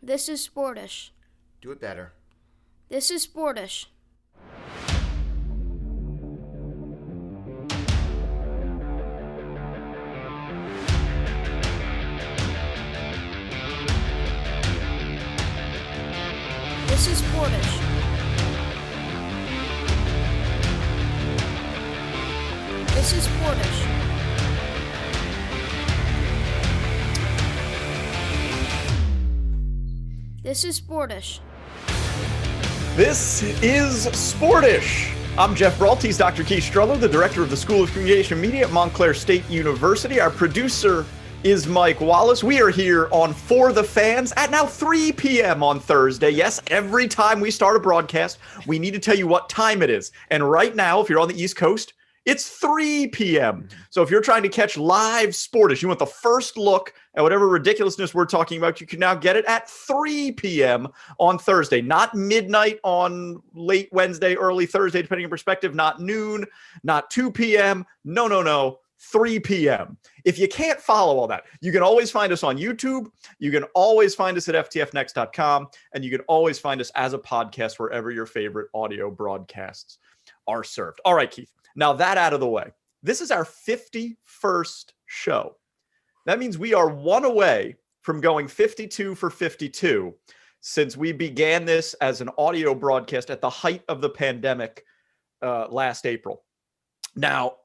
This is Sportish. Do it better. This is Sportish. This is Sportish. This is Sportish. This is Sportish. This is Sportish. I'm Geoff Brault. He's Dr. Keith Strudler, the director of the School of Communication Media at Montclair State University. Our producer is Mike Wallace. We are here on For the Fans at now 3 p.m. on Thursday. Yes, every time we start a broadcast, we need to tell you what time it is. And right now, if you're on the East Coast, it's 3 p.m. So if you're trying to catch live Sportish, you want the first look at whatever ridiculousness we're talking about, you can now get it at 3 p.m. on Thursday, not midnight on late Wednesday, early Thursday, depending on perspective, not noon, not 2 p.m. No. 3 p.m. If you can't follow all that, you can always find us on YouTube. You can always find us at ftfnext.com, and you can always find us as a podcast wherever your favorite audio broadcasts are served. All right, Keith. Now that out of the way, this is our 51st show. That means we are one away from going 52 for 52 since we began this as an audio broadcast at the height of the pandemic last April. Now,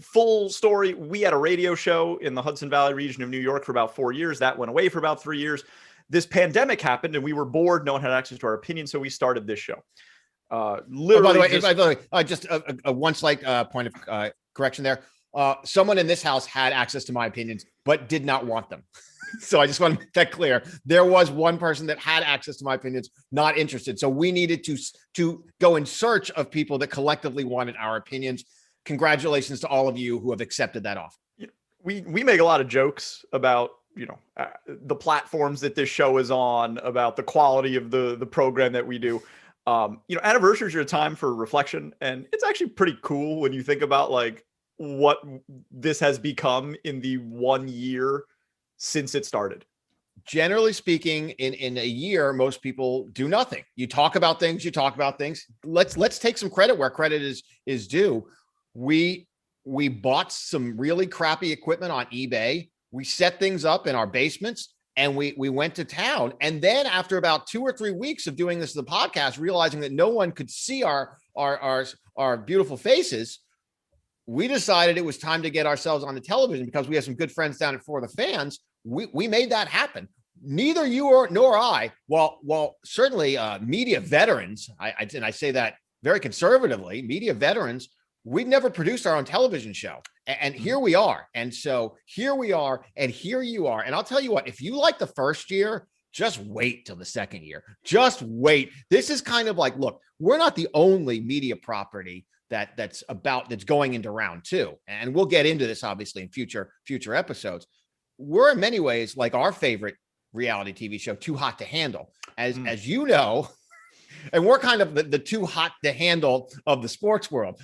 full story, we had a radio show in the Hudson Valley region of New York for about 4 years. That went away for about 3 years. This pandemic happened and we were bored. No one had access to our opinions, so we started this show. By the way, just a one slight point of correction there. Someone in this house had access to my opinions, but did not want them. So I just want to make that clear. There was one person that had access to my opinions, not interested. So we needed to go in search of people that collectively wanted our opinions. Congratulations to all of you who have accepted that offer. We make a lot of jokes about the platforms that this show is on, about the quality of the program that we do. Anniversaries are a time for reflection, and it's actually pretty cool when you think about like what this has become in the 1 year since it started. Generally speaking, in a year, most people do nothing. You talk about things. Let's take some credit where credit is due. We bought some really crappy equipment on eBay. We set things up in our basements. And we went to town. And then after about 2 or 3 weeks of doing this, the podcast, realizing that no one could see our beautiful faces, we decided it was time to get ourselves on the television because we have some good friends down at For the Fans. We made that happen. Neither you nor I, well, certainly media veterans, and I say that very conservatively, media veterans, we'd never produced our own television show. And here we are. And so here we are, and here you are. And I'll tell you what, if you like the first year, just wait till the second year. Just wait. This is kind of like, look, we're not the only media property that's going into round two. And we'll get into this obviously in future episodes. We're in many ways like our favorite reality TV show, Too Hot to Handle. As you know, and we're kind of the too hot to handle of the sports world.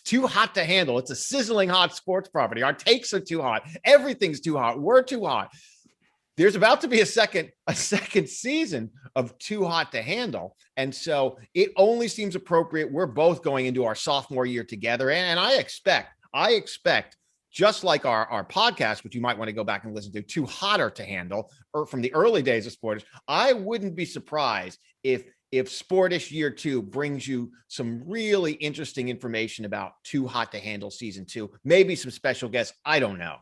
Too hot to handle. It's a sizzling hot sports property. Our takes are too hot. Everything's too hot. We're too hot. There's about to be a second season of Too Hot to Handle. And so it only seems appropriate. We're both going into our sophomore year together. And I expect just like our podcast, which you might want to go back and listen to, Too Hotter to Handle, or from the early days of Sportish, I wouldn't be surprised if Sportish Year 2 brings you some really interesting information about Too Hot to Handle Season 2, maybe some special guests. I don't know.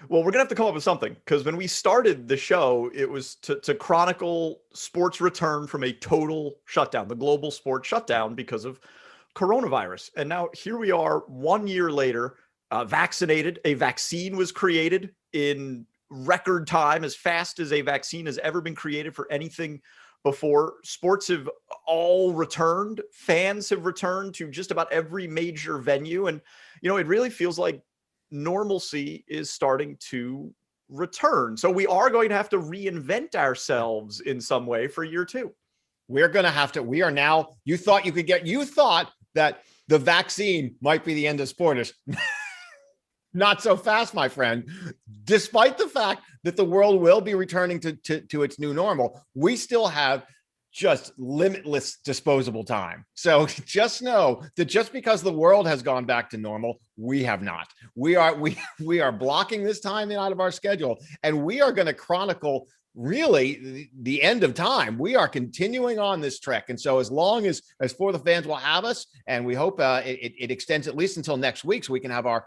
Well, we're going to have to come up with something, because when we started the show, it was to chronicle sports return from a total shutdown, the global sports shutdown because of coronavirus. And now here we are 1 year later, vaccinated. A vaccine was created in record time, as fast as a vaccine has ever been created for anything before. Sports have all returned. Fans have returned to just about every major venue. And, it really feels like normalcy is starting to return. So we are going to have to reinvent ourselves in some way for year two. We are now, you thought that the vaccine might be the end of Sportish. Not so fast, my friend. Despite the fact that the world will be returning to its new normal, we still have just limitless disposable time. So just know that just because the world has gone back to normal, we have not. We are blocking this time out of our schedule, and we are going to chronicle really the end of time. We are continuing on this trek. And so as long as For the Fans will have us, and we hope it extends at least until next week, so we can have our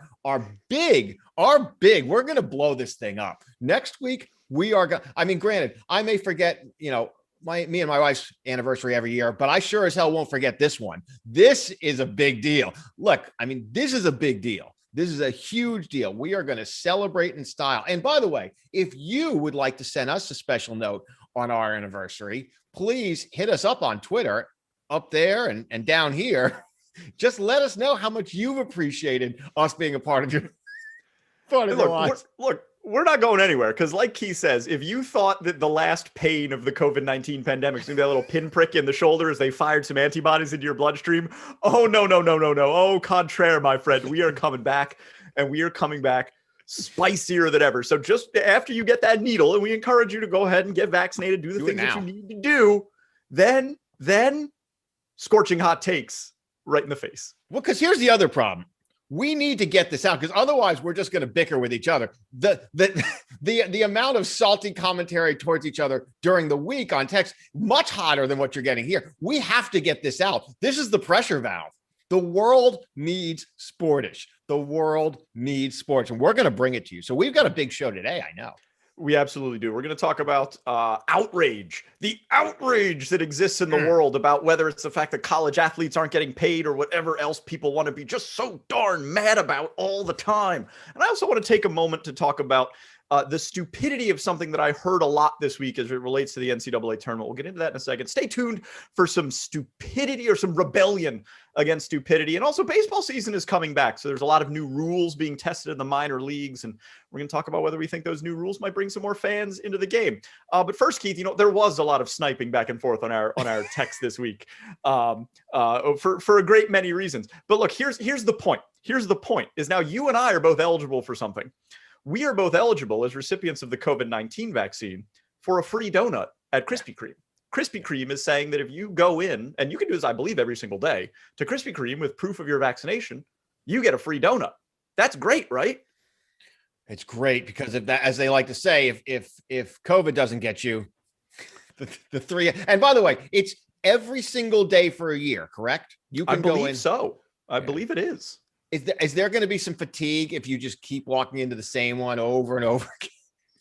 big, we're going to blow this thing up. Next week, we are going to, I mean, granted, I may forget, me and my wife's anniversary every year, but I sure as hell won't forget this one. This is a big deal. Look, I mean, this is a big deal. This is a huge deal. We are going to celebrate in style. And by the way, if you would like to send us a special note on our anniversary, please hit us up on Twitter, up there and down here. Just let us know how much you've appreciated us being a part of your lives. Look, we're not going anywhere, because like Keith says, if you thought that the last pain of the COVID-19 pandemic is going to be that little pinprick in the shoulder as they fired some antibodies into your bloodstream, oh, no. Oh, contraire, my friend. We are coming back, and we are coming back spicier than ever. So just after you get that needle, and we encourage you to go ahead and get vaccinated, do the things that you need to do, then scorching hot takes right in the face. Well, because here's the other problem. We need to get this out, because otherwise we're just going to bicker with each other. The amount of salty commentary towards each other during the week on text, much hotter than what you're getting here. We have to get this out. This is the pressure valve. The world needs Sportish. The world needs sports, and we're going to bring it to you. So we've got a big show today, I know. We absolutely do. We're going to talk about outrage, the outrage that exists in the world about whether it's the fact that college athletes aren't getting paid or whatever else people want to be just so darn mad about all the time. And I also want to take a moment to talk about the stupidity of something that I heard a lot this week as it relates to the NCAA tournament. We'll get into that in a second. Stay tuned for some stupidity or some rebellion against stupidity. And also, baseball season is coming back, so there's a lot of new rules being tested in the minor leagues, and we're going to talk about whether we think those new rules might bring some more fans into the game. But first, Keith, there was a lot of sniping back and forth on our text this week for a great many reasons. But look, here's the point. Here's the point: is now you and I are both eligible for something. We are both eligible as recipients of the COVID-19 vaccine for a free donut at Krispy Kreme. Krispy Kreme is saying that if you go in, and you can do this, I believe, every single day, to Krispy Kreme with proof of your vaccination, you get a free donut. That's great, right? It's great, because if that, as they like to say, if COVID doesn't get you, the three. And by the way, it's every single day for a year, correct? You can go in. So I believe it is. Is there going to be some fatigue if you just keep walking into the same one over and over again?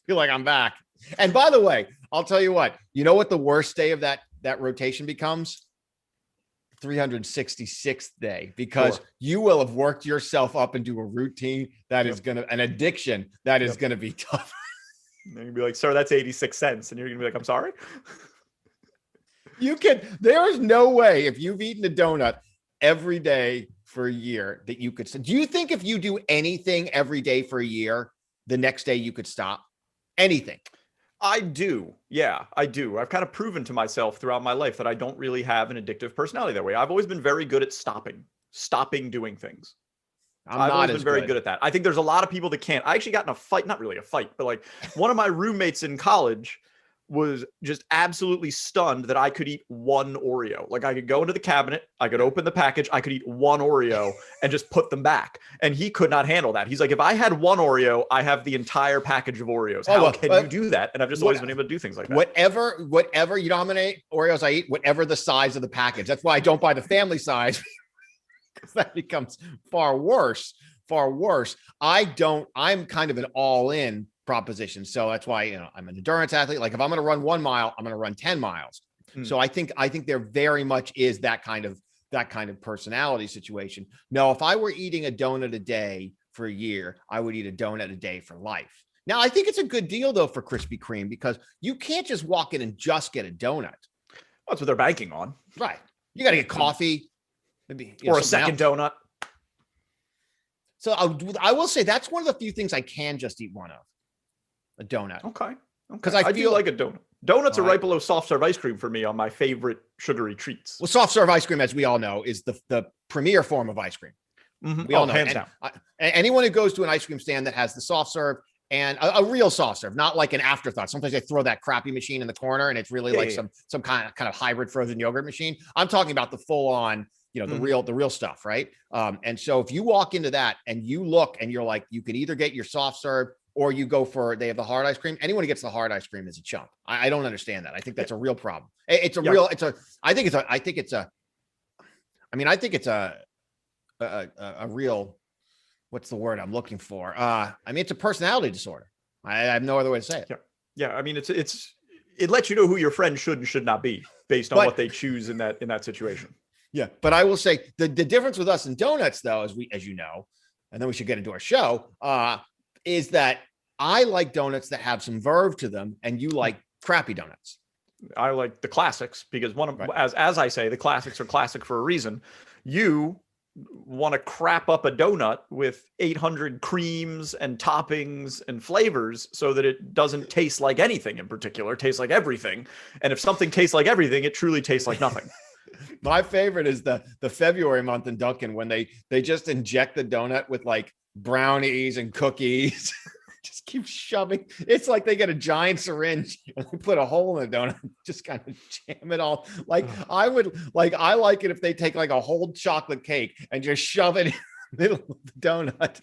Feel like I'm back. And by the way, I'll tell you what the worst day of that rotation becomes? 366th day, because you will have worked yourself up into a routine that is an addiction that is going to be tough. And you'll be like, sir, that's 86 cents. And you're going to be like, I'm sorry. There is no way, if you've eaten a donut every day for a year, that you could. Do you think if you do anything every day for a year, the next day you could stop? Anything? I do. Yeah, I do. I've kind of proven to myself throughout my life that I don't really have an addictive personality that way. I've always been very good at stopping doing things. I've always been very good at that. I think there's a lot of people that can't. I actually got in a fight, not really a fight, but like one of my roommates in college was just absolutely stunned that I could eat one Oreo. Like, I could go into the cabinet, I could open the package, I could eat one Oreo and just put them back. And he could not handle that. He's like, if I had one Oreo, I have the entire package of Oreos. How can you do that? And I've just always been able to do things like that. Whatever, you know how many Oreos I eat, whatever the size of the package. That's why I don't buy the family size, because that becomes far worse. I'm kind of an all-in proposition. So that's why, I'm an endurance athlete. Like, if I'm going to run 1 mile, I'm going to run 10 miles. So I think there very much is that kind of personality situation. No, if I were eating a donut a day for a year, I would eat a donut a day for life. Now, I think it's a good deal though for Krispy Kreme, because you can't just walk in and just get a donut. Well, that's what they're banking on. Right. You got to get coffee, maybe, or a second donut. So I will say that's one of the few things I can just eat one of. A donut. Okay. Because I feel like a donut. Donuts are right below soft serve ice cream for me on my favorite sugary treats. Well, soft serve ice cream, as we all know, is the premier form of ice cream. We all know hands it. down. Anyone who goes to an ice cream stand that has the soft serve and a real soft serve, not like an afterthought. Sometimes they throw that crappy machine in the corner and it's really some kind of hybrid frozen yogurt machine. I'm talking about the full on, the real stuff, right? And so if you walk into that and you look and you're like, you could either get your soft serve or you go for, they have the hard ice cream. Anyone who gets the hard ice cream is a chump. I don't understand that. I think that's a real problem. I think it's a real, what's the word I'm looking for? It's a personality disorder. I have no other way to say it. Yeah. I mean, it lets you know who your friend should and should not be based on what they choose in that situation. Yeah. But I will say the difference with us and donuts though, as you know, and then we should get into our show, is that I like donuts that have some verve to them and you like crappy donuts. I like the classics because as I say, the classics are classic for a reason. You want to crap up a donut with 800 creams and toppings and flavors so that it doesn't taste like anything in particular, it tastes like everything. And if something tastes like everything, it truly tastes like nothing. My favorite is the February month in Dunkin' when they just inject the donut with like brownies and cookies. Just keep shoving. It's like they get a giant syringe and they put a hole in the donut and just kind of jam it all. I like it if they take like a whole chocolate cake and just shove it in the middle of the donut.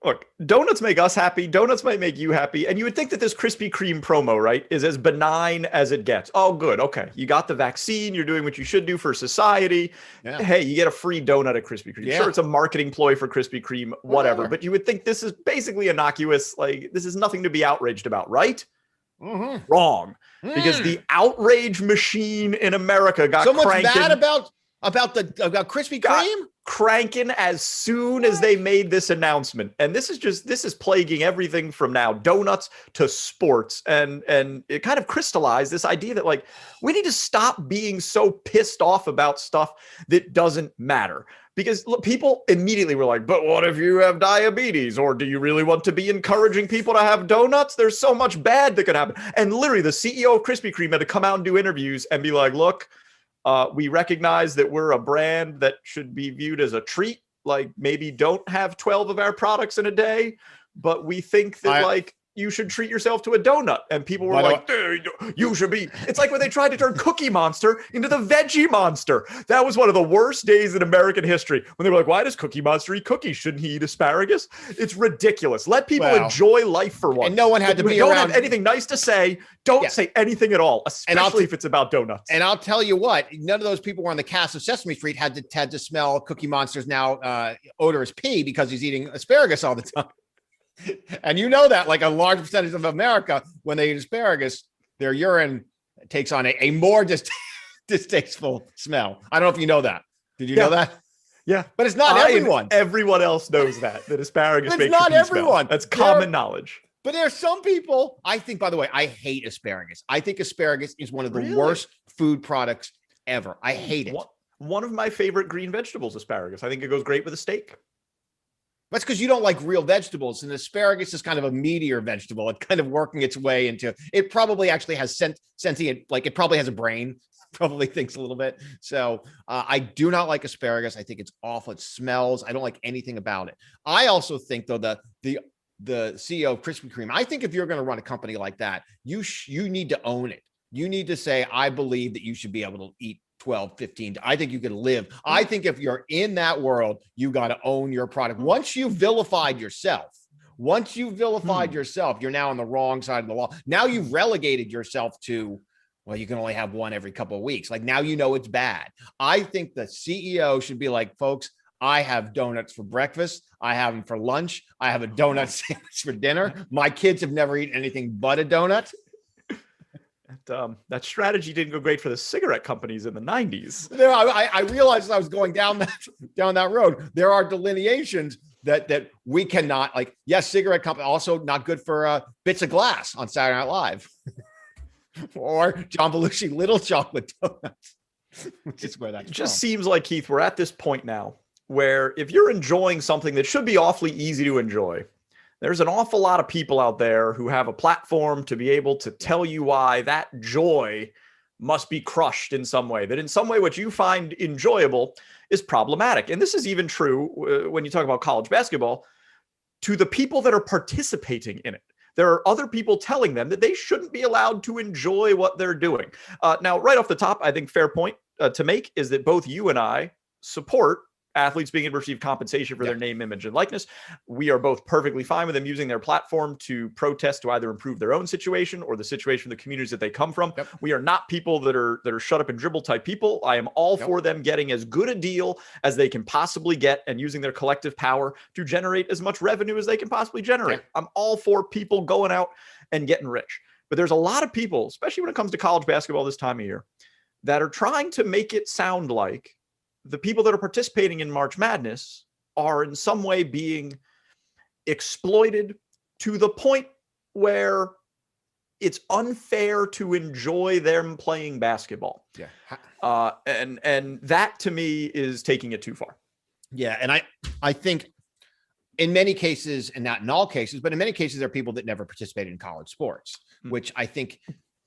Look, donuts make us happy. Donuts might make you happy. And you would think that this Krispy Kreme promo, right, is as benign as it gets. Oh, good. Okay. You got the vaccine. You're doing what you should do for society. Yeah. Hey, you get a free donut at Krispy Kreme. Yeah. Sure, it's a marketing ploy for Krispy Kreme, whatever. But you would think this is basically innocuous. Like, this is nothing to be outraged about, right? Mm-hmm. Wrong. Because the outrage machine in America got so much cranking. Mad about Krispy Kreme? Cranking as soon as they made this announcement. And this is plaguing everything from now donuts to sports. And it kind of crystallized this idea that like, we need to stop being so pissed off about stuff that doesn't matter. Because look, people immediately were like, but what if you have diabetes? Or do you really want to be encouraging people to have donuts? There's so much bad that could happen. And literally the CEO of Krispy Kreme had to come out and do interviews and be like, look, we recognize that we're a brand that should be viewed as a treat. Like maybe don't have 12 of our products in a day, but we think that you should treat yourself to a donut. And people were like, you should be. It's like when they tried to turn Cookie Monster into the Veggie Monster. That was one of the worst days in American history when they were like, why does Cookie Monster eat cookies? Shouldn't he eat asparagus? It's ridiculous. Let people enjoy life for once. And no one had to be around. Don't have anything nice to say. Don't say anything at all, especially if it's about donuts. And I'll tell you what, none of those people were on the cast of Sesame Street had to smell Cookie Monster's now odorous pee because he's eating asparagus all the time. And you know that like a large percentage of America, when they eat asparagus, their urine takes on a more distasteful smell. I don't know if you know that. Did you know that? Yeah. But it's not everyone. Everyone else knows that asparagus makes not everyone. Smell. That's common knowledge. But there are some people, I think, by the way, I hate asparagus. I think asparagus is one of the worst food products ever. I hate it. One of my favorite green vegetables, asparagus. I think it goes great with a steak. That's because you don't like real vegetables, and asparagus is kind of a meatier vegetable. It's kind of working its way into it. Probably actually has sentient, like it probably has a brain, probably thinks a little bit. So I do not like asparagus. I think it's awful. It smells. I don't like anything about it. I also think though the CEO of Krispy Kreme, I think if you're going to run a company like that, you need to own it. You need to say, I believe that you should be able to eat 12, 15. I think you can live. I think if you're in that world, you got to own your product. Once you've vilified yourself, you're now on the wrong side of the law. Now you've relegated yourself to, well, you can only have one every couple of weeks. Like now you know it's bad. I think the CEO should be like, folks, I have donuts for breakfast. I have them for lunch. I have a donut sandwich for dinner. My kids have never eaten anything but a donut. That strategy didn't go great for the cigarette companies in the 90s. I realized as I was going down that road, there are delineations that we cannot, like, yes, cigarette company, also not good for bits of glass on Saturday Night Live. Or John Belushi Little Chocolate Donuts, which is where that just seems like, Keith, we're at this point now where if you're enjoying something that should be awfully easy to enjoy, there's an awful lot of people out there who have a platform to be able to tell you why that joy must be crushed in some way, that in some way what you find enjoyable is problematic. And this is even true when you talk about college basketball to the people that are participating in it. There are other people telling them that they shouldn't be allowed to enjoy what they're doing. Now, right off the top, I think fair point to make is that both you and I support athletes being able to receive compensation for their name, image, and likeness. We are both perfectly fine with them using their platform to protest to either improve their own situation or the situation of the communities that they come from. We are not people that are shut up and dribble type people. I am all for them getting as good a deal as they can possibly get and using their collective power to generate as much revenue as they can possibly generate. I'm all for people going out and getting rich. But there's a lot of people, especially when it comes to college basketball this time of year, that are trying to make it sound like the people that are participating in March Madness are in some way being exploited to the point where it's unfair to enjoy them playing basketball. And that to me is taking it too far. Yeah. And I think in many cases, and not in all cases, but in many cases, there are people that never participated in college sports, which I think,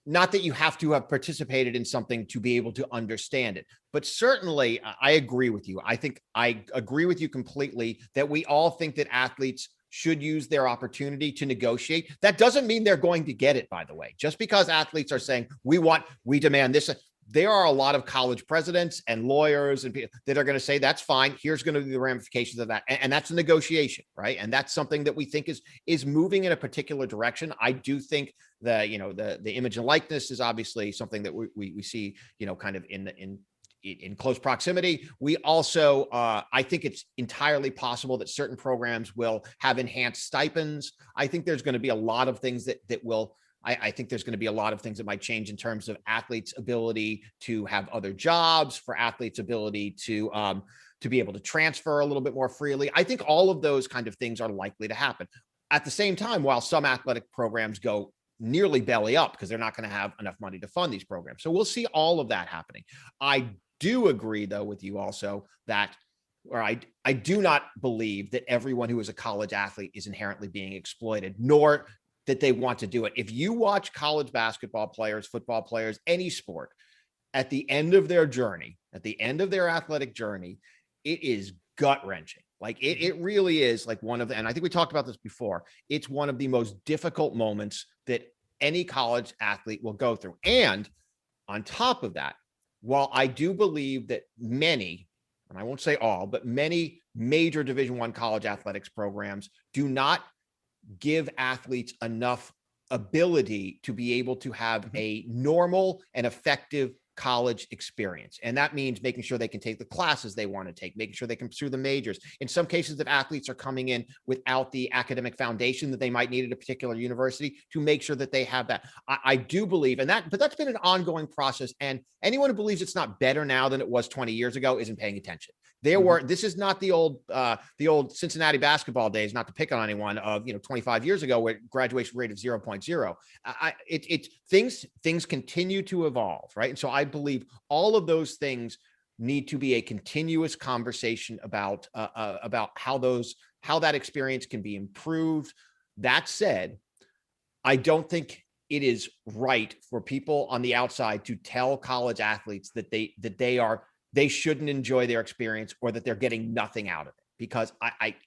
not that you have to have participated in something to be able to understand it, but certainly I agree with you. I think I agree with you completely that we all think that athletes should use their opportunity to negotiate. That doesn't mean they're going to get it, by the way. Just because athletes are saying, we demand this, there are a lot of college presidents and lawyers and people that are going to say, that's fine. Here's going to be the ramifications of that. And that's a negotiation, right? And that's something that we think is moving in a particular direction. I do think the image and likeness is obviously something that we see, kind of in close proximity. We also, I think it's entirely possible that certain programs will have enhanced stipends. I think there's going to be a lot of things that will, I think there's going to be a lot of things that might change in terms of athletes' ability to have other jobs, for athletes' ability to be able to transfer a little bit more freely. I think all of those kind of things are likely to happen. At the same time, while some athletic programs go nearly belly up because they're not going to have enough money to fund these programs. So we'll see all of that happening. I do agree, though, with you also that, or I do not believe that everyone who is a college athlete is inherently being exploited, nor that they want to do it. If you watch college basketball players, football players, any sport, at the end of their journey, at the end of their athletic journey, it is gut-wrenching. Like it really is like and I think we talked about this before, it's one of the most difficult moments that any college athlete will go through. And on top of that, while I do believe that many, and I won't say all, but many major Division I college athletics programs do not give athletes enough ability to be able to have a normal and effective college experience. And that means making sure they can take the classes they want to take, making sure they can pursue the majors. In some cases, if athletes are coming in without the academic foundation that they might need at a particular university, to make sure that they have that. I do believe, but that's been an ongoing process. And anyone who believes it's not better now than it was 20 years ago isn't paying attention. This is not the old Cincinnati basketball days, not to pick on anyone, of 25 years ago, where graduation rate of 0.0. Things continue to evolve, right? And so I believe all of those things need to be a continuous conversation about how that experience can be improved. That said, I don't think it is right for people on the outside to tell college athletes that they shouldn't enjoy their experience or that they're getting nothing out of it. Because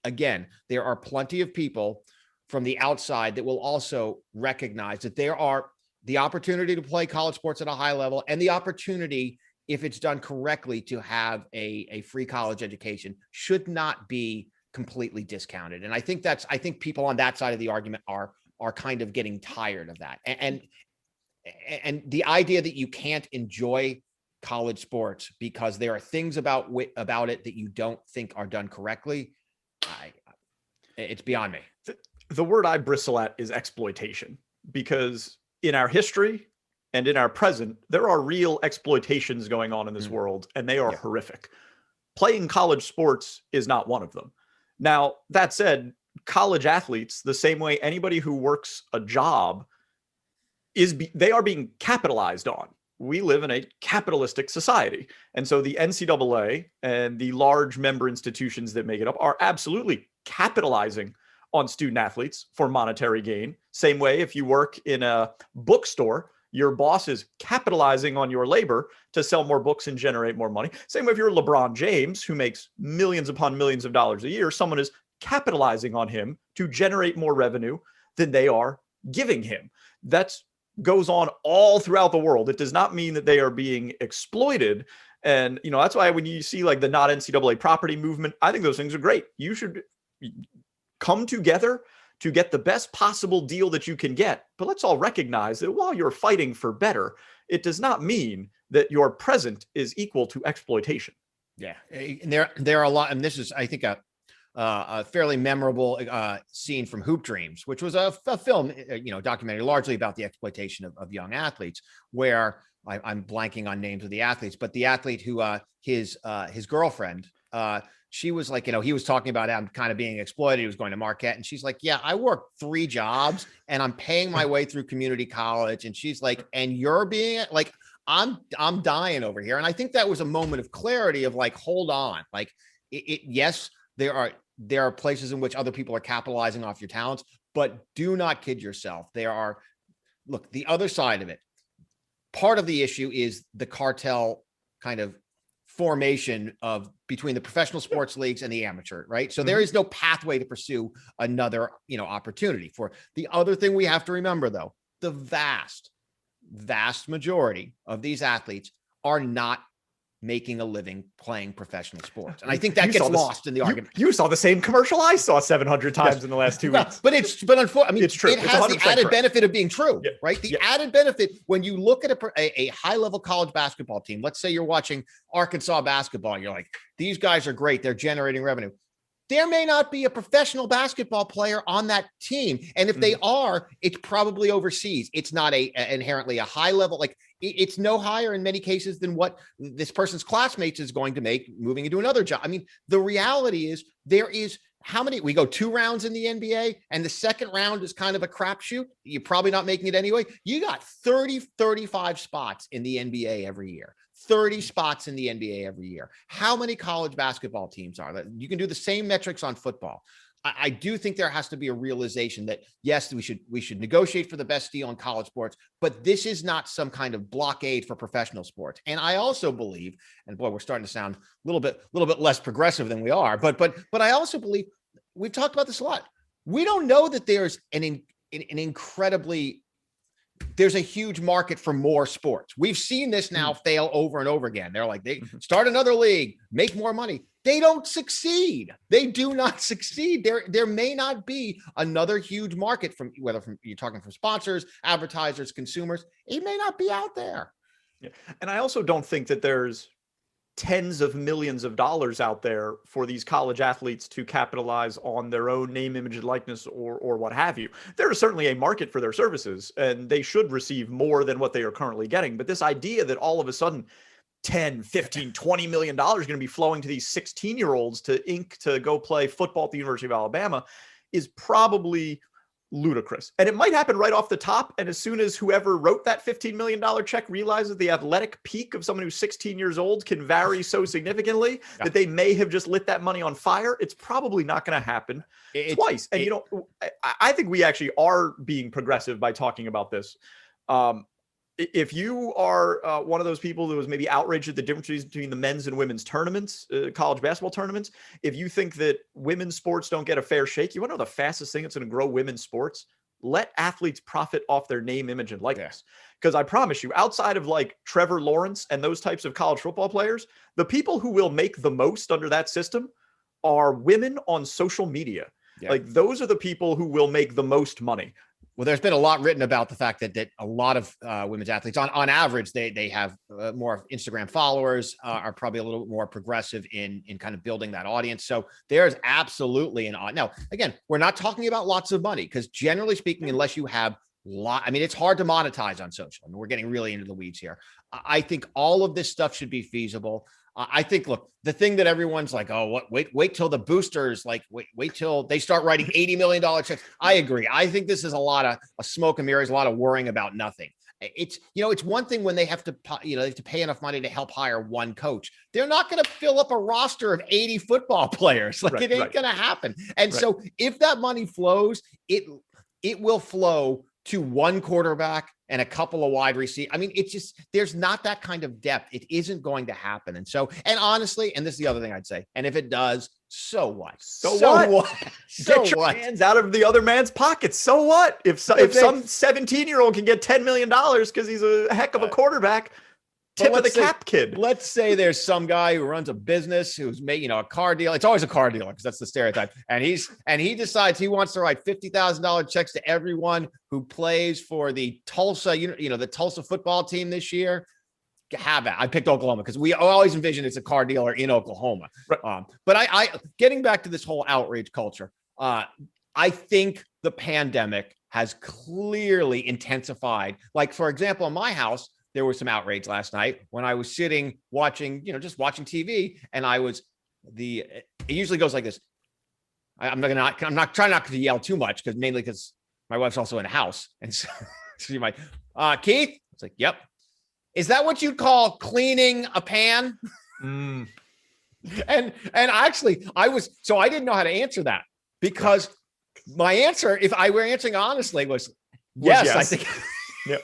again, there are plenty of people from the outside that will also recognize that there are the opportunity to play college sports at a high level and the opportunity, if it's done correctly, to have a free college education should not be completely discounted. And I think people on that side of the argument are kind of getting tired of that. And the idea that you can't enjoy college sports because there are things about it that you don't think are done correctly, it's beyond me. The word I bristle at is exploitation, because in our history and in our present, there are real exploitations going on in this world, and they are horrific. Playing college sports is not one of them. Now, that said, college athletes, the same way anybody who works a job, they are being capitalized on. We live in a capitalistic society. And so the NCAA and the large member institutions that make it up are absolutely capitalizing on student athletes for monetary gain. Same way, if you work in a bookstore, Your boss is capitalizing on your labor to sell more books and generate more money. Same way if you're LeBron James, who makes millions upon millions of dollars a year, someone is capitalizing on him to generate more revenue than they are giving him. That goes on all throughout the world. It does not mean that they are being exploited. And, that's why when you see like the not NCAA property movement, I think those things are great. You should come together to get the best possible deal that you can get. But let's all recognize that while you're fighting for better, it does not mean that your present is equal to exploitation. Yeah. And there are a lot, and this is, I think, a fairly memorable scene from Hoop Dreams, which was a film, documentary largely about the exploitation of young athletes, where I'm blanking on names of the athletes, but the athlete who his girlfriend, she was like, he was talking about him kind of being exploited. He was going to Marquette, and she's like, yeah, I work 3 jobs and I'm paying my way through community college. And she's like, and you're being like, I'm dying over here. And I think that was a moment of clarity of like, hold on, like yes, there are places in which other people are capitalizing off your talents, but do not kid yourself. Look, the other side of it, part of the issue is the cartel kind of formation of between the professional sports leagues and the amateur, right? So there is no pathway to pursue another, opportunity. For the other thing we have to remember, though, the vast majority of these athletes are not making a living playing professional sports. And I think that gets lost in the argument. You saw the same commercial I saw 700 times in the last 2 weeks. But unfortunately, I mean, it's true. It has the added benefit of being true, right? The added benefit when you look at a high-level college basketball team, let's say you're watching Arkansas basketball, and you're like, these guys are great. They're generating revenue. There may not be a professional basketball player on that team. And if they are, it's probably overseas. It's not inherently a high level. Like it's no higher in many cases than what this person's classmates is going to make moving into another job. I mean, the reality is we go 2 rounds in the NBA and the second round is kind of a crapshoot. You're probably not making it anyway. You got 35 spots in the NBA every year. 30 spots in the NBA every year. How many college basketball teams are there? You can do the same metrics on football. I do think there has to be a realization that, yes, we should negotiate for the best deal in college sports, but this is not some kind of blockade for professional sports. And I also believe, and boy, we're starting to sound a little bit less progressive than we are, but I also believe, we've talked about this a lot. We don't know that there's there's a huge market for more sports. We've seen this now fail over and over again. They're like, they start another league, make more money. They don't succeed. They do not succeed. There may not be another huge market whether you're talking from sponsors, advertisers, consumers. It may not be out there. Yeah. And I also don't think that there's tens of millions of dollars out there for these college athletes to capitalize on their own name, image, and likeness, or what have you. There is certainly a market for their services, and they should receive more than what they are currently getting. But this idea that all of a sudden 10, 15, $20 million is going to be flowing to these 16-year-olds to go play football at the University of Alabama is probably ludicrous. And it might happen right off the top. And as soon as whoever wrote that $15 million check realizes the athletic peak of someone who's 16 years old can vary so significantly that they may have just lit that money on fire, it's probably not going to happen twice. And, I think we actually are being progressive by talking about this. If you are one of those people who was maybe outraged at the differences between the men's and women's tournaments, college basketball tournaments, if you think that women's sports don't get a fair shake, you want to know the fastest thing that's going to grow women's sports? Let athletes profit off their name, image, and likeness. Because I promise you, outside of like Trevor Lawrence and those types of college football players, the people who will make the most under that system are women on social media. Yeah. Like those are the people who will make the most money. Well, there's been a lot written about the fact that a lot of women's athletes, on average, they have more Instagram followers, are probably a little bit more progressive in kind of building that audience. So there's absolutely now, again, we're not talking about lots of money because generally speaking, unless you have it's hard to monetize on social. I mean, we're getting really into the weeds here. I think all of this stuff should be feasible. I think, look, the thing that everyone's like, oh, wait till the boosters, like, wait till they start writing $80 million checks. I agree. I think this is a lot of smoke and mirrors, a lot of worrying about nothing. It's one thing when they have to pay enough money to help hire one coach. They're not going to fill up a roster of 80 football players. Like it ain't going to happen. And so if that money flows, it will flow to one quarterback and a couple of wide receivers. I mean, it's just, there's not that kind of depth. It isn't going to happen. And so, and honestly, and this is the other thing I'd say, and if it does, so what? So what? Get your hands out of the other man's pockets. So what? If some 17-year-old can get $10 million because he's a heck of a quarterback, tip of the cap kid. Let's say there's some guy who runs a business who's making a car deal. It's always a car dealer because that's the stereotype. And he decides he wants to write $50,000 checks to everyone who plays for the Tulsa, the Tulsa football team this year. Have it. I picked Oklahoma because we always envision it's a car dealer in Oklahoma. Right. But I getting back to this whole outrage culture, I think the pandemic has clearly intensified. Like, for example, in my house, there was some outrage last night when I was sitting watching, just watching TV, and it usually goes like this. I'm not trying not to yell too much mainly because my wife's also in the house. And so you might, Keith, it's like, yep. Is that what you'd call cleaning a pan? And actually I didn't know how to answer that because my answer, if I were answering honestly, was yes. I think. Yeah.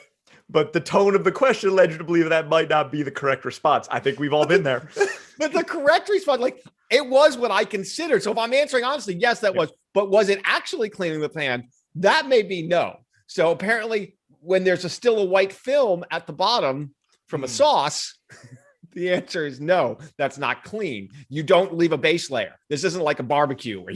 But the tone of the question led you to believe that might not be the correct response. I think we've all been there. But the correct response, it was what I considered. So if I'm answering honestly, yes, that was. But was it actually cleaning the pan? That may be no. So apparently, when there's still a white film at the bottom from a sauce, the answer is no. That's not clean. You don't leave a base layer. This isn't like a barbecue where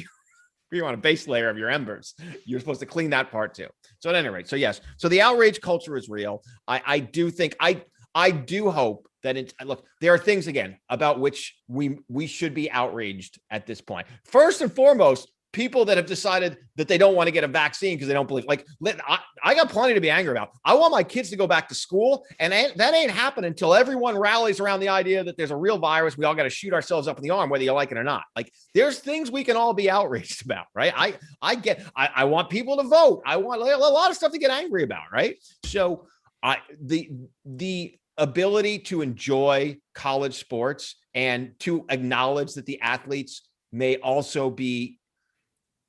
you want a base layer of your embers. You're supposed to clean that part too. So at any rate, so yes. So the outrage culture is real. I do think, I do hope that look, there are things again about which we should be outraged at this point. First and foremost, people that have decided that they don't want to get a vaccine because they don't believe, I got plenty to be angry about. I want my kids to go back to school, and that ain't happening until everyone rallies around the idea that there's a real virus. We all got to shoot ourselves up in the arm, whether you like it or not. There's things we can all be outraged about, right? I want people to vote. I want a lot of stuff to get angry about, right? So the ability to enjoy college sports and to acknowledge that the athletes may also be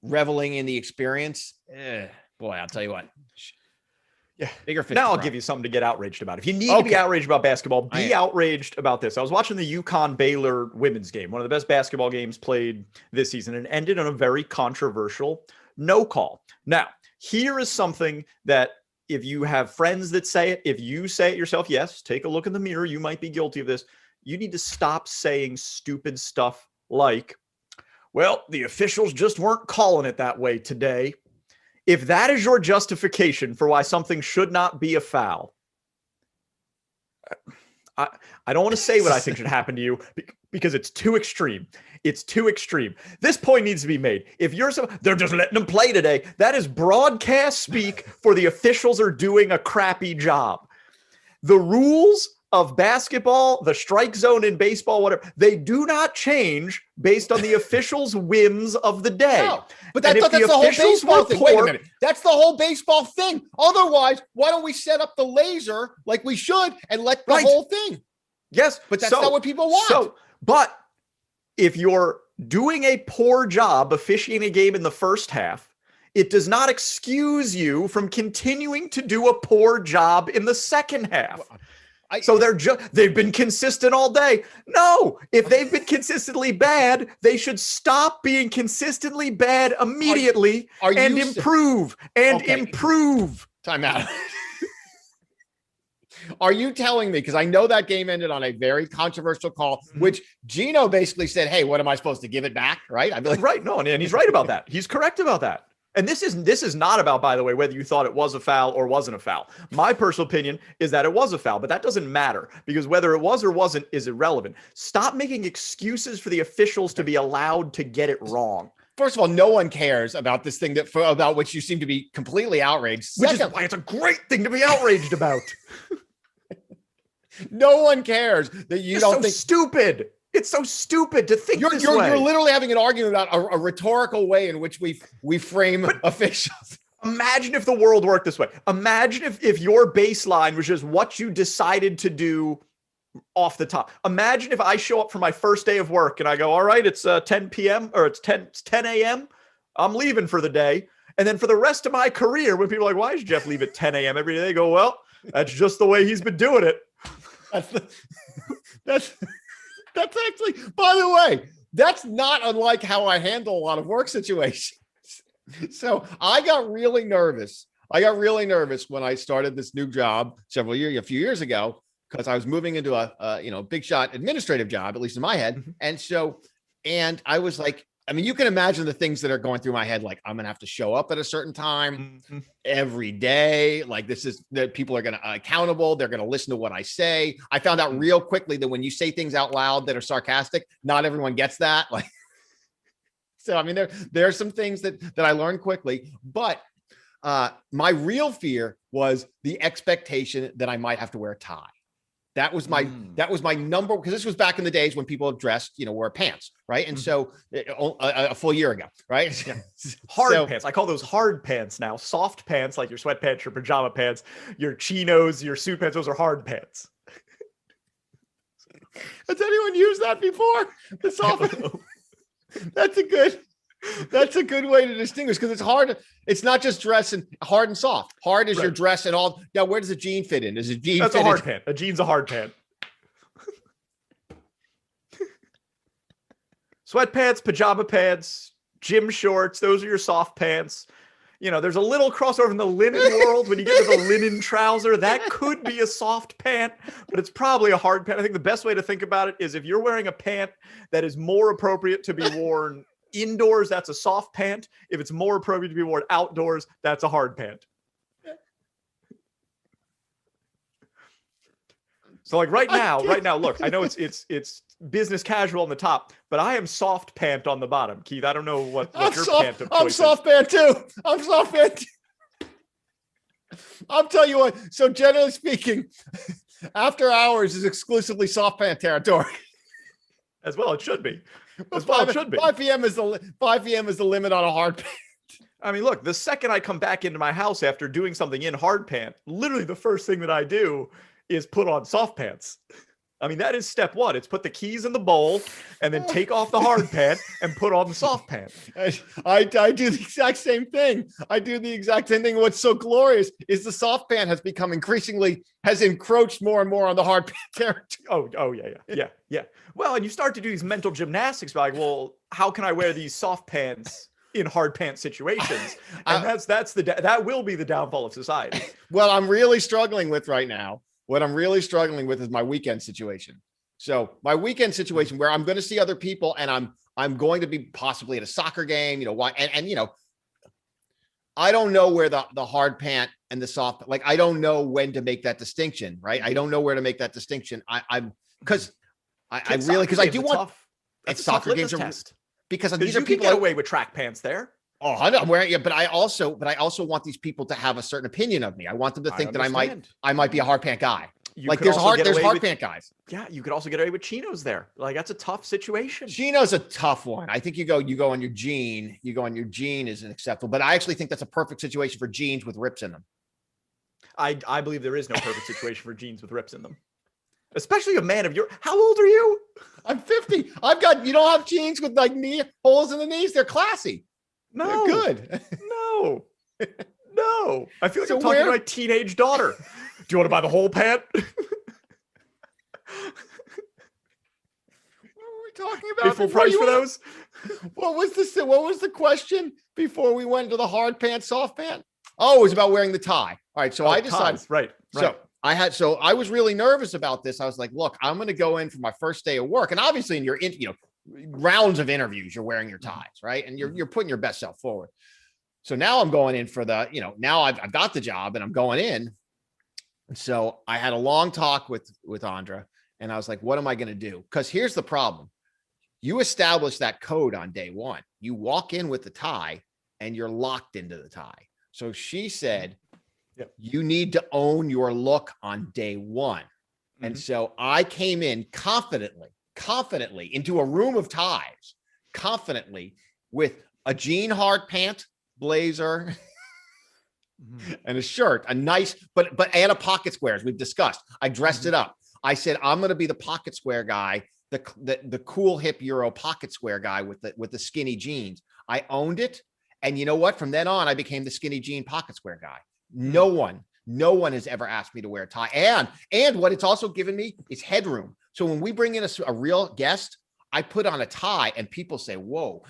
reveling in the experience. Boy, I'll tell you what. Yeah. Bigger fish. Now I'll give you something to get outraged about. If you need to be outraged about basketball, be outraged about this. I was watching the UConn-Baylor women's game, one of the best basketball games played this season, and ended on a very controversial no call. Now, here is something that if you have friends that say it, if you say it yourself, yes, take a look in the mirror. You might be guilty of this. You need to stop saying stupid stuff like, well, the officials just weren't calling it that way today. If that is your justification for why something should not be a foul, I don't want to say what I think should happen to you because it's too extreme. It's too extreme. This point needs to be made. If they're just letting them play today. That is broadcast speak for the officials are doing a crappy job. The rules of basketball, the strike zone in baseball, whatever, they do not change based on the officials' whims of the day. No, but that's the whole baseball thing. Wait a minute. That's the whole baseball thing. Otherwise, why don't we set up the laser like we should and let the whole thing? Yes, but that's not what people want. But if you're doing a poor job officiating a game in the first half, it does not excuse you from continuing to do a poor job in the second half. So they've been consistent all day. No, if they've been consistently bad, they should stop being consistently bad immediately and improve. Time out. Are you telling me, because I know that game ended on a very controversial call, which Gino basically said, hey, what am I supposed to give it back? Right? I'd be like, right. No, and he's right about that. He's correct about that. And this is not about, by the way, whether you thought it was a foul or wasn't a foul. My personal opinion is that it was a foul, but that doesn't matter because whether it was or wasn't is irrelevant. Stop making excuses for the officials to be allowed to get it wrong. First of all, no one cares about this thing about which you seem to be completely outraged. Which is why it's a great thing to be outraged about. No one cares that you don't think stupid. It's so stupid to think this way. You're literally having an argument about a rhetorical way in which we frame officials. Imagine if the world worked this way. Imagine if your baseline was just what you decided to do off the top. Imagine if I show up for my first day of work and I go, all right, it's 10 p.m. or it's 10 a.m. I'm leaving for the day. And then for the rest of my career, when people are like, why does Jeff leave at 10 a.m. every day? They go, well, that's just the way he's been doing it. That's actually, by the way, that's not unlike how I handle a lot of work situations. So I got really nervous. When I started this new job a few years ago, because I was moving into a big shot administrative job, at least in my head. Mm-hmm. And I was like, I mean, you can imagine the things that are going through my head. Like, I'm going to have to show up at a certain time every day. Like, that people are going to accountable. They're going to listen to what I say. I found out real quickly that when you say things out loud that are sarcastic, not everyone gets that. Like, so, I mean, there are some things that I learned quickly, but my real fear was the expectation that I might have to wear a tie. That was my number, because this was back in the days when people dressed, wore pants, right? And so a full year ago, right? Yeah. Hard pants. I call those hard pants now. Soft pants, like your sweatpants, your pajama pants, your chinos, your suit pants. Those are hard pants. Has anyone used that before? The soft. That's a good way to distinguish, because it's hard. It's not just dress and hard and soft. Hard is your dress and all. Now, where does a jean fit in? Is a jean? That's a hard pant. A jean's a hard pant. Sweatpants, pajama pants, gym shorts. Those are your soft pants. There's a little crossover in the linen world when you get to the linen trouser. That could be a soft pant, but it's probably a hard pant. I think the best way to think about it is if you're wearing a pant that is more appropriate to be worn indoors, that's a soft pant. If it's more appropriate to be worn outdoors, that's a hard pant. So like right now, look, I know it's business casual on the top, but I am soft pant on the bottom. Keith, I don't know what your pant of choice I'm soft pant too. I'm soft pant too. I'll tell you what. So generally speaking, after hours is exclusively soft pant territory. As well, it should be. 5 p.m. is the limit on a hard pant. I mean, look, the second I come back into my house after doing something in hard pant, literally the first thing that I do is put on soft pants. I mean, that is step one. It's put the keys in the bowl and then take off the hard pant and put on the soft pant. I do the exact same thing. What's so glorious is the soft pant has encroached more and more on the hard pant territory. Oh, yeah. Well, and you start to do these mental gymnastics like, well, how can I wear these soft pants in hard pants situations? And that will be the downfall of society. Well, I'm really struggling with right now. What I'm really struggling with is my weekend situation. So my weekend situation where I'm going to see other people and I'm going to be possibly at a soccer game, I don't know where the hard pant and the soft, like, I don't know when to make that distinction, right? I don't know where to make that distinction. Because I do want soccer games because these are people get away with track pants there. Oh, I'm wearing it, but I also want these people to have a certain opinion of me. I want them to think that I might be a hard pant guy. There's hard pant guys. Yeah, you could also get away with chinos there. Like, that's a tough situation. Chino's a tough one. I think you go on your jean. You go on your jean isn't acceptable, but I actually think that's a perfect situation for jeans with rips in them. I believe there is no perfect situation for jeans with rips in them. Especially a man of your. How old are you? I'm 50. You don't have jeans with like knee holes in the knees. They're classy. No, they're good. No. I feel like I'm talking to my teenage daughter. Do you want to buy the whole pant? What were we talking about? Full price for those? What was the question before we went to the hard pant, soft pant? Oh, it was about wearing the tie. All right. So I decided. Ties. Right. So I was really nervous about this. I was like, look, I'm going to go in for my first day of work. And obviously in your, rounds of interviews, you're wearing your ties, right? And you're putting your best self forward. So now I'm going in for the, now I've got the job and I'm going in. And so I had a long talk with Andra and I was like, what am I going to do? Because here's the problem. You establish that code on day one. You walk in with the tie and you're locked into the tie. So she said, you need to own your look on day one. Mm-hmm. And so I came in confidently into a room of ties, confidently with a jean hard pant, blazer, and a shirt, a nice, and a pocket square, as we've discussed. I dressed it up. I said, I'm going to be the pocket square guy, the cool hip Euro pocket square guy with the skinny jeans. I owned it. And you know what? From then on, I became the skinny jean pocket square guy. No one has ever asked me to wear a tie. And what it's also given me is headroom. So when we bring in a real guest, I put on a tie and people say, whoa.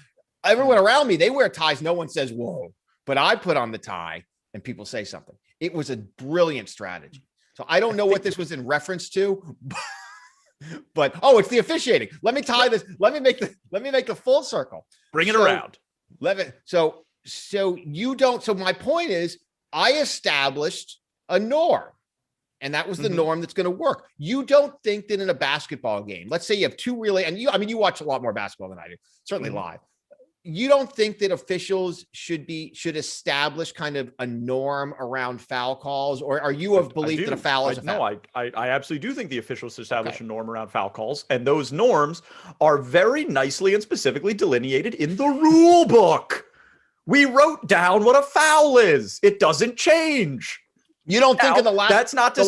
Everyone around me, they wear ties. No one says, whoa. But I put on the tie and people say something. It was a brilliant strategy. So I don't know what this was in reference to, but it's the officiating. Let me tie this. Let me make the full circle. Bring it around. So you don't. So my point is, I established a norm, and that was the norm that's going to work. You don't think that in a basketball game, let's say you have two really, and you watch a lot more basketball than I do, certainly live. You don't think that officials should establish kind of a norm around foul calls, or are you of belief that a foul is a foul? No, I absolutely do think the officials establish a norm around foul calls, and those norms are very nicely and specifically delineated in the rule book. We wrote down what a foul is. It doesn't change. You don't think in the last that's not to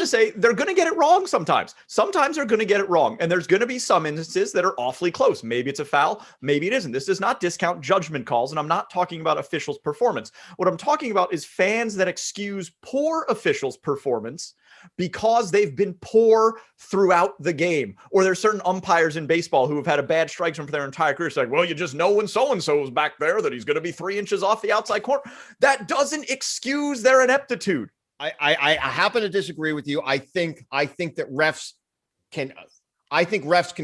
say they're going to get it wrong sometimes. Sometimes they're going to get it wrong, and there's going to be some instances that are awfully close. Maybe it's a foul, maybe it isn't. This does not discount judgment calls, and I'm not talking about officials' performance. What I'm talking about is fans that excuse poor officials' performance because they've been poor throughout the game. Or there's certain umpires in baseball who have had a bad strike zone for their entire career. It's like, well, you just know when so-and-so is back there that he's going to be 3 inches off the outside corner. That doesn't excuse their ineptitude. I happen to disagree with you. I think that refs can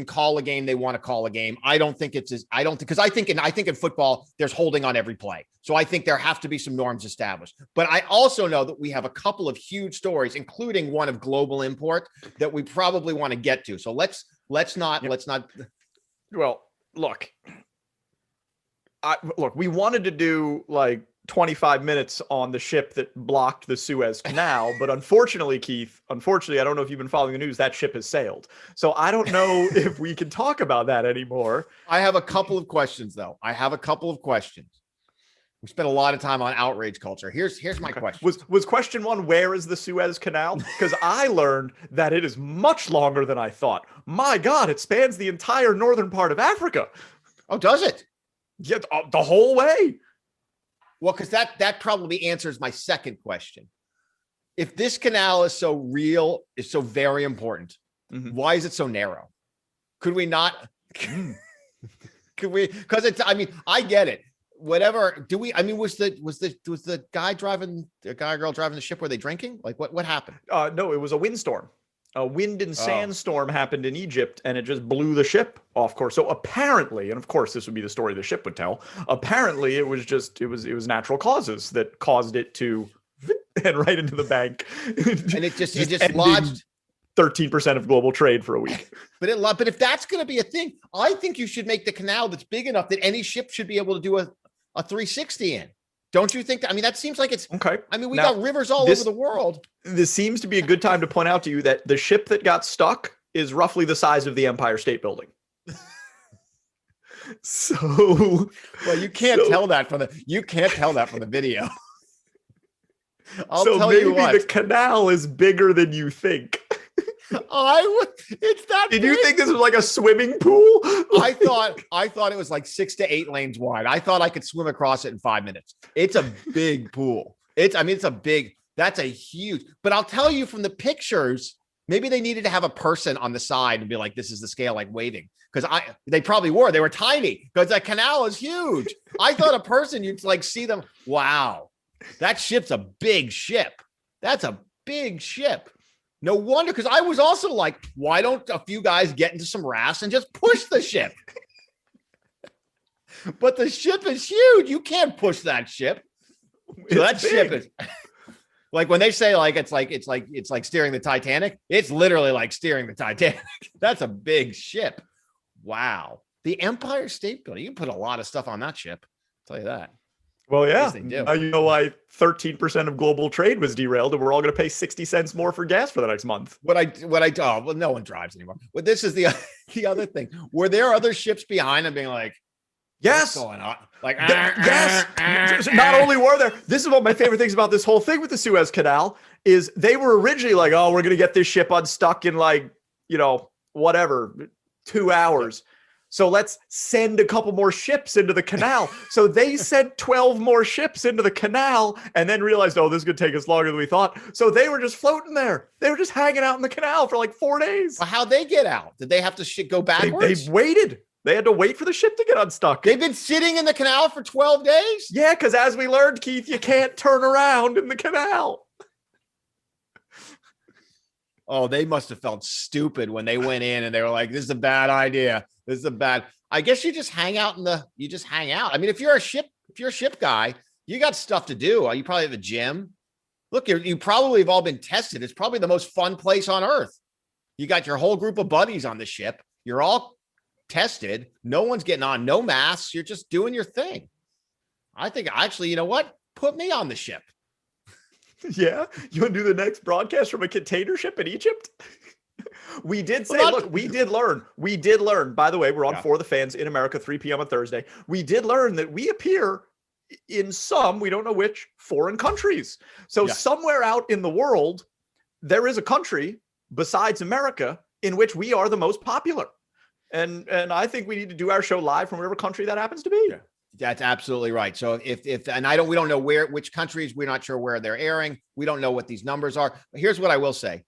call a game they want to call a game. I think in football there's holding on every play. So I think there have to be some norms established. But I also know that we have a couple of huge stories, including one of global import, that we probably want to get to. So let's not. Well, look, we wanted to do like 25 minutes on the ship that blocked the Suez Canal. But unfortunately, Keith, I don't know if you've been following the news, that ship has sailed. So I don't know if we can talk about that anymore. I have a couple of questions, though. We spent a lot of time on outrage culture. Here's my question. Was question one, where is the Suez Canal? Because I learned that it is much longer than I thought. My God, it spans the entire northern part of Africa. Oh, does it? Yeah, the whole way. Well, because that probably answers my second question. If this canal is so real, is so very important, why is it so narrow? Could we not? Could we? Because it's. I mean, I get it. Whatever. Do we? I mean, was the guy or girl driving the ship? Were they drinking? Like what happened? No, it was a windstorm. A wind and sandstorm happened in Egypt, and it just blew the ship off course. So apparently, and of course this would be the story the ship would tell, apparently it was natural causes that caused it to head right into the bank. And it just lodged 13% of global trade for a week. But if that's going to be a thing, I think you should make the canal that's big enough that any ship should be able to do a 360 in. Don't you think that? I mean, that seems like it's okay. I mean, we got rivers all over the world. This seems to be a good time to point out to you that the ship that got stuck is roughly the size of the Empire State Building. Well, you can't tell that from the video. I'll tell you what. Maybe the canal is bigger than you think. It's that Did big. you think this was like a swimming pool? I thought it was like 6 to 8 lanes wide. I thought I could swim across it in 5 minutes. It's a big pool. That's a huge, but I'll tell you from the pictures, maybe they needed to have a person on the side and be like, this is the scale, like waving. Because they probably they were tiny because that canal is huge. I thought a person, you'd like see them. Wow. That ship's a big ship. That's a big ship. No wonder, because I was also like, why don't a few guys get into some rafts and just push the ship? But the ship is huge. You can't push that ship. So that ship is like when they say it's like steering the Titanic. It's literally like steering the Titanic. That's a big ship. Wow. The Empire State Building. You can put a lot of stuff on that ship. I'll tell you that. Well, yeah. You know why 13% of global trade was derailed, and we're all going to pay 60 cents more for gas for the next month. Well, no one drives anymore. But this is the other thing. Were there other ships behind them being like, yes, what's going on? Like, yes. Not only were there, this is one of my favorite things about this whole thing with the Suez Canal is they were originally like, oh, we're going to get this ship unstuck in 2 hours. So let's send a couple more ships into the canal. So they sent 12 more ships into the canal and then realized, oh, this is going to take us longer than we thought. So they were just floating there. They were just hanging out in the canal for like 4 days. Well, how'd they get out? Did they have to go backwards? They waited. They had to wait for the ship to get unstuck. They've been sitting in the canal for 12 days? Yeah, because as we learned, Keith, you can't turn around in the canal. Oh, they must have felt stupid when they went in and they were like, this is a bad idea. This is a bad. I guess you just hang out you just hang out. I mean, if you're a ship guy, you got stuff to do. You probably have a gym. Look, you probably have all been tested. It's probably the most fun place on earth. You got your whole group of buddies on the ship. You're all tested. No one's getting on, no masks. You're just doing your thing. I think actually, you know what? Put me on the ship. Yeah, you want to do the next broadcast from a container ship in Egypt? We did say, look, we did learn, by the way, we're on For the Fans in America, 3 p.m. on Thursday. We did learn that we appear in some, we don't know which, foreign countries. So somewhere out in the world, there is a country besides America in which we are the most popular. And I think we need to do our show live from whatever country that happens to be. Yeah. That's absolutely right. So we don't know which countries, we're not sure where they're airing. We don't know what these numbers are. But here's what I will say.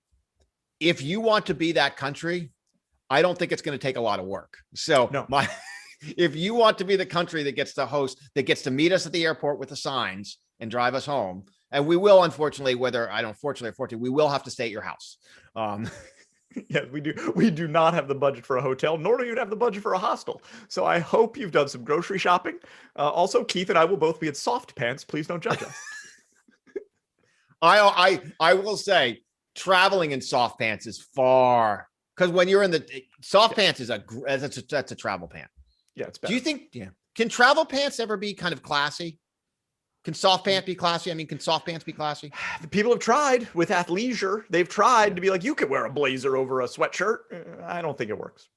If you want to be that country, I don't think it's going to take a lot of work. So if you want to be the country that gets to host, that gets to meet us at the airport with the signs and drive us home, and we will, unfortunately, we will have to stay at your house. Yeah, we do not have the budget for a hotel, nor do you have the budget for a hostel. So I hope you've done some grocery shopping. Also, Keith and I will both be in soft pants. Please don't judge us. I will say traveling in soft pants is far, because when you're in the soft pants that's a travel pant. Yeah, it's better. Do you think, can travel pants ever be kind of classy? Can soft pants be classy? I mean, can soft pants be classy? The people have tried with athleisure. They've tried to be like, you could wear a blazer over a sweatshirt. I don't think it works.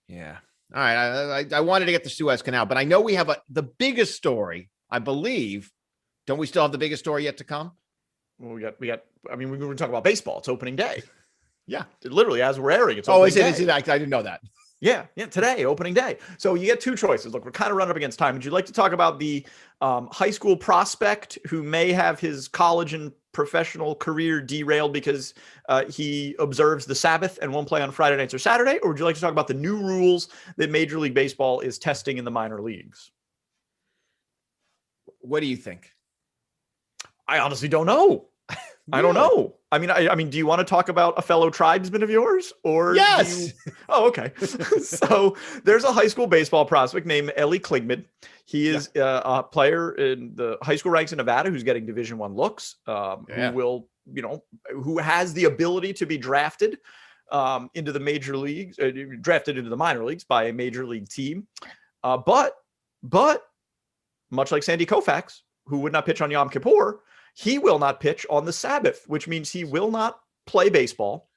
Yeah. All right. I wanted to get the Suez Canal, but I know we have the biggest story, I believe. Don't we still have the biggest story yet to come? Well, we got, I mean, we're going to talk about baseball. It's opening day. Yeah. Literally, as we're airing, it's opening day. Is it? I didn't know that. Yeah, today, opening day. So you get two choices. Look, we're kind of running up against time. Would you like to talk about the high school prospect who may have his college and professional career derailed because he observes the Sabbath and won't play on Friday nights or Saturday? Or would you like to talk about the new rules that Major League Baseball is testing in the minor leagues? What do you think? I honestly don't know. I don't know. I mean, do you want to talk about a fellow tribesman of yours, or yes? Oh, okay. So there's a high school baseball prospect named Ellie Klingman. He is a player in the high school ranks in Nevada who's getting Division I looks. Who has the ability to be drafted into the major leagues, drafted into the minor leagues by a major league team. But much like Sandy Koufax, who would not pitch on Yom Kippur, he will not pitch on the Sabbath, which means he will not play baseball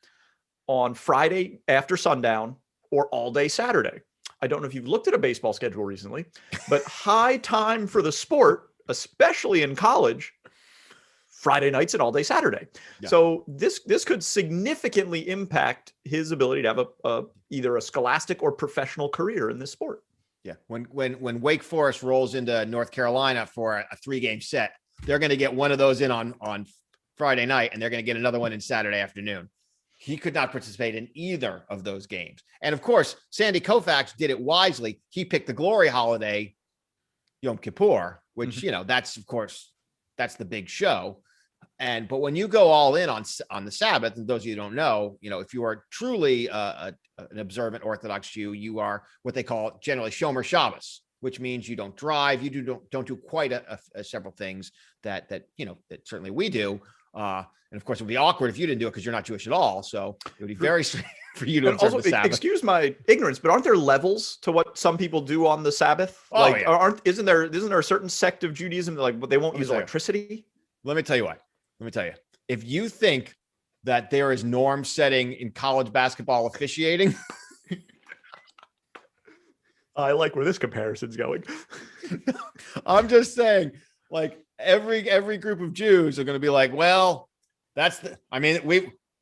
on Friday after sundown or all day Saturday. I don't know if you've looked at a baseball schedule recently, but high time for the sport, especially in college, Friday nights and all day Saturday. Yeah. So this could significantly impact his ability to have either a scholastic or professional career in this sport. Yeah. When Wake Forest rolls into North Carolina for a 3-game set, they're going to get one of those in on Friday night, and they're going to get another one in Saturday afternoon. He could not participate in either of those games. And of course, Sandy Koufax did it wisely. He picked the glory holiday, Yom Kippur, which, that's the big show. But when you go all in on the Sabbath, and those of you who don't know, if you are truly an observant Orthodox Jew, you are what they call generally Shomer Shabbos, which means you don't drive, you don't do quite a several things that certainly we do. And of course, it would be awkward if you didn't do it because you're not Jewish at all. So it would be very strange for you to observe the Sabbath. Excuse my ignorance, but aren't there levels to what some people do on the Sabbath? Isn't there a certain sect of Judaism that they won't use electricity? Let me tell you. If you think that there is norm setting in college basketball officiating, I like where this comparison's going. I'm just saying, every group of Jews are going to be like, well,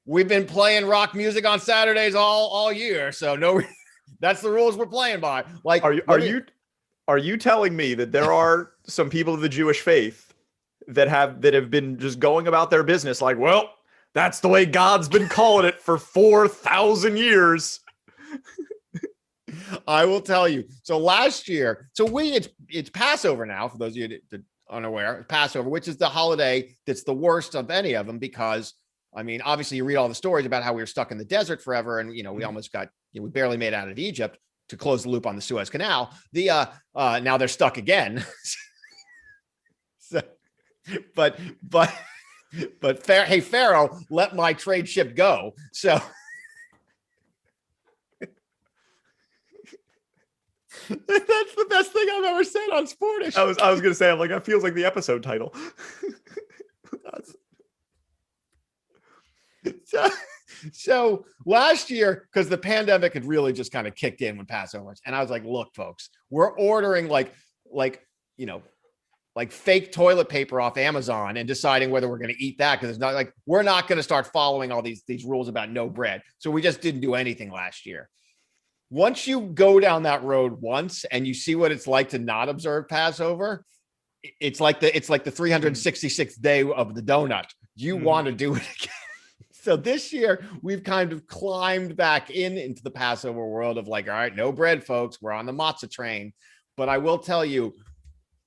we've been playing rock music on Saturdays all year, so no That's the rules we're playing by. Like, are you telling me that there are some people of the Jewish faith that have been just going about their business like, well, that's the way God's been calling it for 4,000 years? I will tell you. So last year, it's Passover now, for those of you that are unaware, Passover, which is the holiday that's the worst of any of them because, I mean, obviously you read all the stories about how we were stuck in the desert forever and, we almost got, we barely made it out of Egypt to close the loop on the Suez Canal. Now they're stuck again. So, but hey, Pharaoh, let my trade ship go. So that's the best thing I've ever said on Sportish. I was going to say, I'm like, that feels like the episode title. So last year, because the pandemic had really just kind of kicked in when Passover was, and I was like, look, folks, we're ordering like fake toilet paper off Amazon and deciding whether we're going to eat that because it's not like we're not going to start following all these rules about no bread. So we just didn't do anything last year. Once you go down that road once and you see what it's like to not observe Passover, it's like the 366th day of the donut. You want to do it again. So this year we've kind of climbed back into the Passover world of like, all right, no bread, folks. We're on the matzah train. But I will tell you,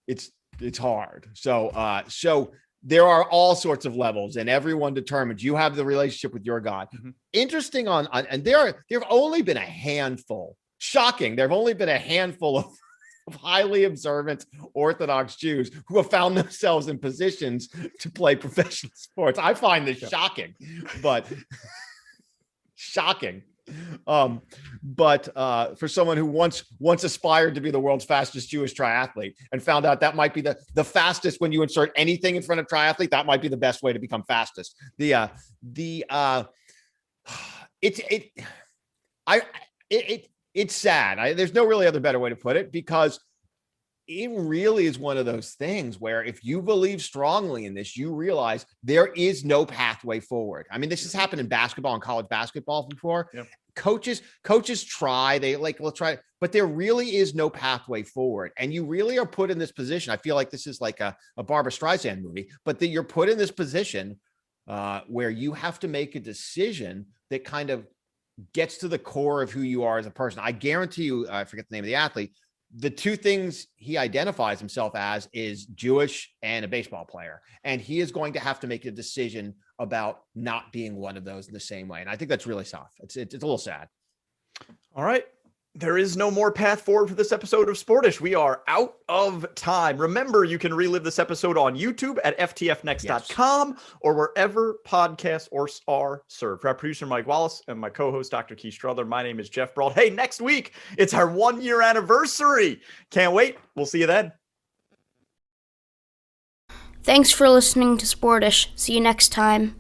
it's hard. So there are all sorts of levels, and everyone determines you have the relationship with your God. Interesting and there have only been a handful. Shocking. There have only been a handful of highly observant Orthodox Jews who have found themselves in positions to play professional sports. I find this shocking, but shocking. But for someone who once aspired to be the world's fastest Jewish triathlete and found out that might be the fastest when you insert anything in front of triathlete, that might be the best way to become fastest. It's sad. There's no really other better way to put it because it really is one of those things where if you believe strongly in this, you realize there is no pathway forward. I mean, this has happened in basketball and college basketball before. Yep. Coaches try, let's try, but there really is no pathway forward. And you really are put in this position. I feel like this is like a Barbra Streisand movie, but that you're put in this position where you have to make a decision that kind of gets to the core of who you are as a person. I guarantee you, I forget the name of the athlete, the two things he identifies himself as is Jewish and a baseball player. And he is going to have to make a decision about not being one of those in the same way. And I think that's really tough. It's a little sad. All right. There is no more path forward for this episode of Sportish. We are out of time. Remember, you can relive this episode on YouTube at ftfnext.com or wherever podcasts are served. For our producer, Mike Wallace, and my co-host, Dr. Keith Strudler, my name is Geoff Brault. Hey, next week, it's our 1-year anniversary. Can't wait. We'll see you then. Thanks for listening to Sportish. See you next time.